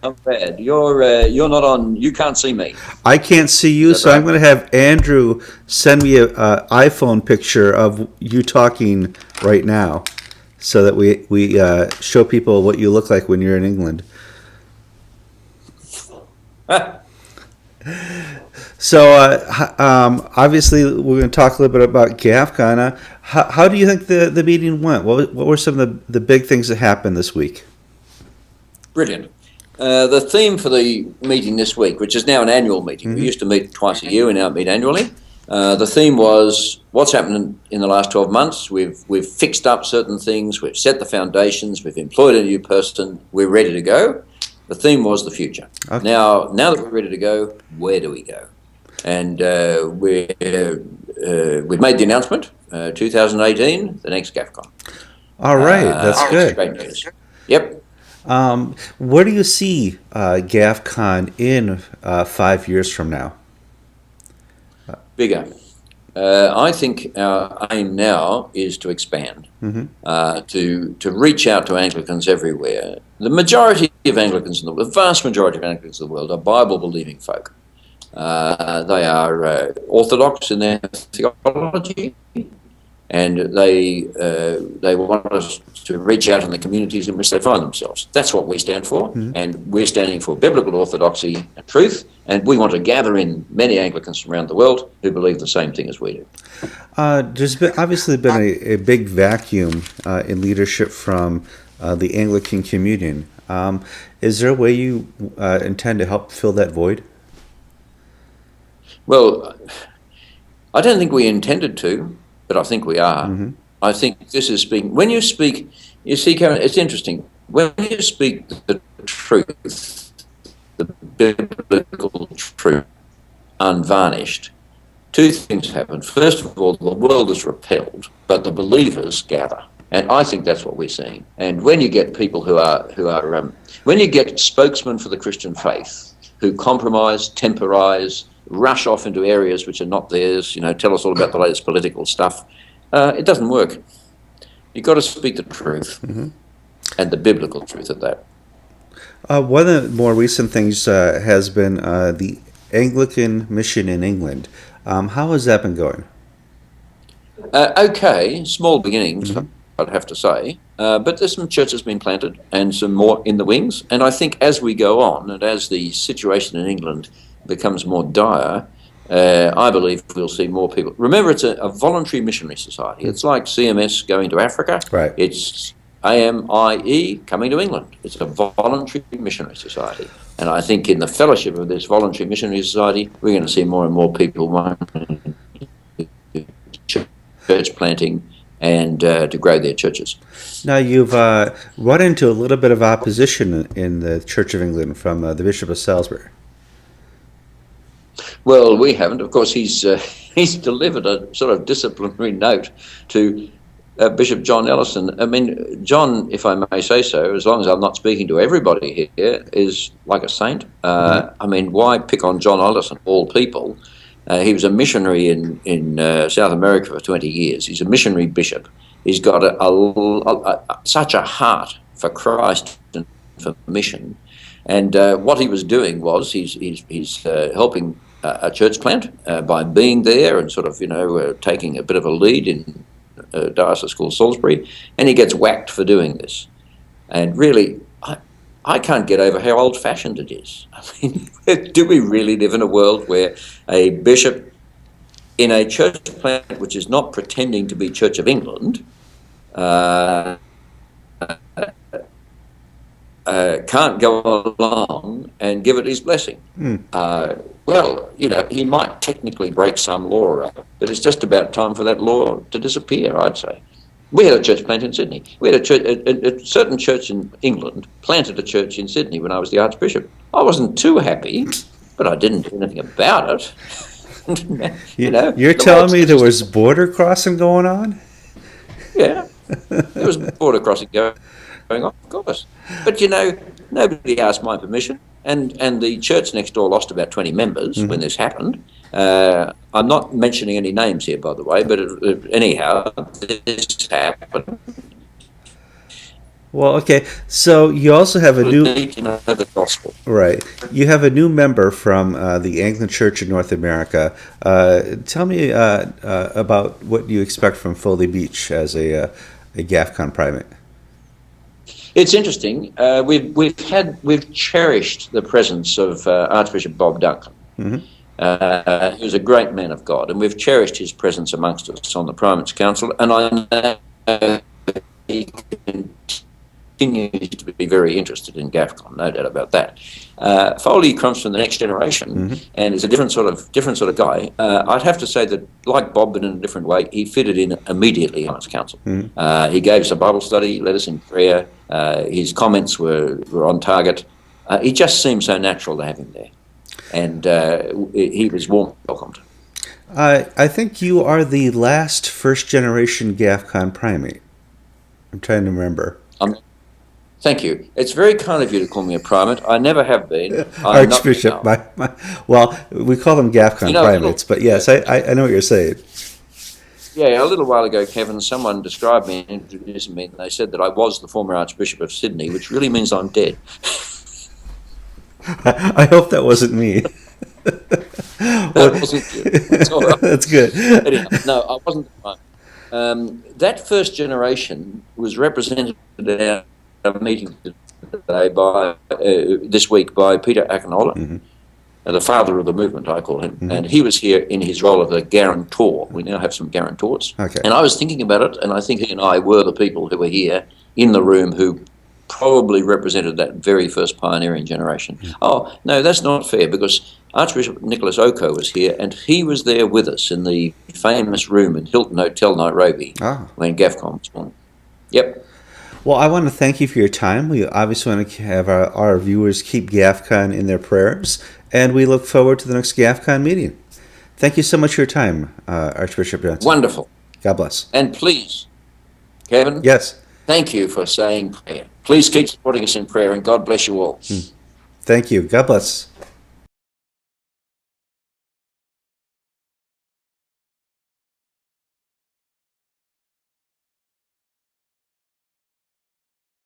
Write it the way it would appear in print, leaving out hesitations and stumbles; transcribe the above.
Not bad. You're not on. You can't see me. I can't see you, Is that so I'm right? going to have Andrew send me a iPhone picture of you talking right now, so that we show people what you look like when you're in England. So obviously, we're going to talk a little bit about GAFCON. How do you think the meeting went? What were some of the big things that happened this week? Brilliant. The theme for the meeting this week, which is now an annual meeting, we used to meet twice a year, we now meet annually. The theme was what's happened in the last 12 months. We've fixed up certain things, we've set the foundations, we've employed a new person, we're ready to go. The theme was the future. Okay. Now that we're ready to go, where do we go? And we've made the announcement, 2018, the next GAFCON. All right, that's good. Great news. Yep. Where do you see GAFCON in 5 years from now? Bigger. I think our aim now is to expand, to reach out to Anglicans everywhere. The majority of Anglicans in the world, the vast majority of Anglicans in the world, are Bible-believing folk. They are orthodox in their theology, and they want us to reach out in the communities in which they find themselves. That's what we stand for, and we're standing for biblical orthodoxy and truth, and we want to gather in many Anglicans from around the world who believe the same thing as we do. There's obviously been a big vacuum in leadership from the Anglican communion. Is there a way you intend to help fill that void? Well, I don't think we intended to, but I think we are. I think this is speaking. When you speak, you see, Karen, it's interesting. When you speak the truth, the biblical truth, unvarnished, two things happen. First of all, the world is repelled, but the believers gather. And I think that's what we're seeing. And when you get people when you get spokesmen for the Christian faith who compromise, temporize, rush off into areas which are not theirs, tell us all about the latest political stuff, it doesn't work. You've got to speak the truth, and the biblical truth at that. One of the more recent things has been the Anglican mission in England. How has that been going? Okay, small beginnings, I'd have to say, but there's some churches being planted and some more in the wings, and I think as we go on and as the situation in England becomes more dire, I believe we'll see more people. Remember, it's a voluntary missionary society. It's like CMS going to Africa. Right. It's AMIE coming to England. It's a voluntary missionary society. And I think in the fellowship of this voluntary missionary society, we're going to see more and more people wanting church planting and to grow their churches. Now, you've run into a little bit of opposition in the Church of England from the Bishop of Salisbury. Well, we haven't. Of course, he's delivered a sort of disciplinary note to Bishop John Ellison. I mean, John, if I may say so, as long as I'm not speaking to everybody here, is like a saint. I mean, why pick on John Ellison, all people? He was a missionary in South America for 20 years. He's a missionary bishop. He's got such a heart for Christ and for mission. And what he was doing was he's helping a church plant by being there and sort of, taking a bit of a lead in Diocese School Salisbury, and he gets whacked for doing this. And really, I can't get over how old-fashioned it is. I mean, do we really live in a world where a bishop in a church plant which is not pretending to be Church of England can't go along and give it his blessing? Well, he might technically break some law, but it's just about time for that law to disappear, I'd say. We had a church plant in Sydney. We had a certain church in England planted a church in Sydney when I was the Archbishop. I wasn't too happy, but I didn't do anything about it. You're telling me there was border crossing going on? Yeah, there was border crossing going on, of course. But, nobody asked my permission. And the church next door lost about 20 members when this happened. I'm not mentioning any names here, by the way, but anyhow, this happened. Well, okay. So you also have a We new need to know the gospel. right. You have a new member from the Anglican Church in North America. Tell me about what you expect from Foley Beach as a GAFCON primate. It's interesting. We've cherished the presence of Archbishop Bob Duncan. Hmm. He was a great man of God, and we've cherished his presence amongst us on the Primates Council. And I know he continues to be very interested in GAFCON, no doubt about that. Foley comes from the next generation and is a different sort of guy. I'd have to say that, like Bob, but in a different way, he fitted in immediately on its council. He gave us a Bible study, led us in prayer. His comments were on target. He just seemed so natural to have him there, and he was warmly welcomed. I think you are the last first generation GAFCON primate. I'm trying to remember. Thank you. It's very kind of you to call me a primate. I never have been. I'm Archbishop, not well, we call them GAFCON primates, but yes, I know what you're saying. Yeah, a little while ago, Kevin, someone described me and introduced me, and they said that I was the former Archbishop of Sydney, which really means I'm dead. I hope that wasn't me. That wasn't you. That's all right. That's good. Anyhow, no, I wasn't the primate. That first generation was represented at a meeting today this week by Peter Akinola, the father of the movement, I call him, and he was here in his role of a guarantor. We now have some guarantors. Okay. And I was thinking about it, and I think he and I were the people who were here in the room who probably represented that very first pioneering generation. Oh, no, that's not fair, because Archbishop Nicholas Oko was here, and he was there with us in the famous room in Hilton Hotel, Nairobi, when GAFCON was born. Yep. Well, I want to thank you for your time. We obviously want to have our viewers keep GAFCON in their prayers, and we look forward to the next GAFCON meeting. Thank you so much for your time, Archbishop Jensen. Wonderful. God bless. And please, Kevin, yes, thank you for saying prayer. Please keep supporting us in prayer, and God bless you all. Thank you. God bless.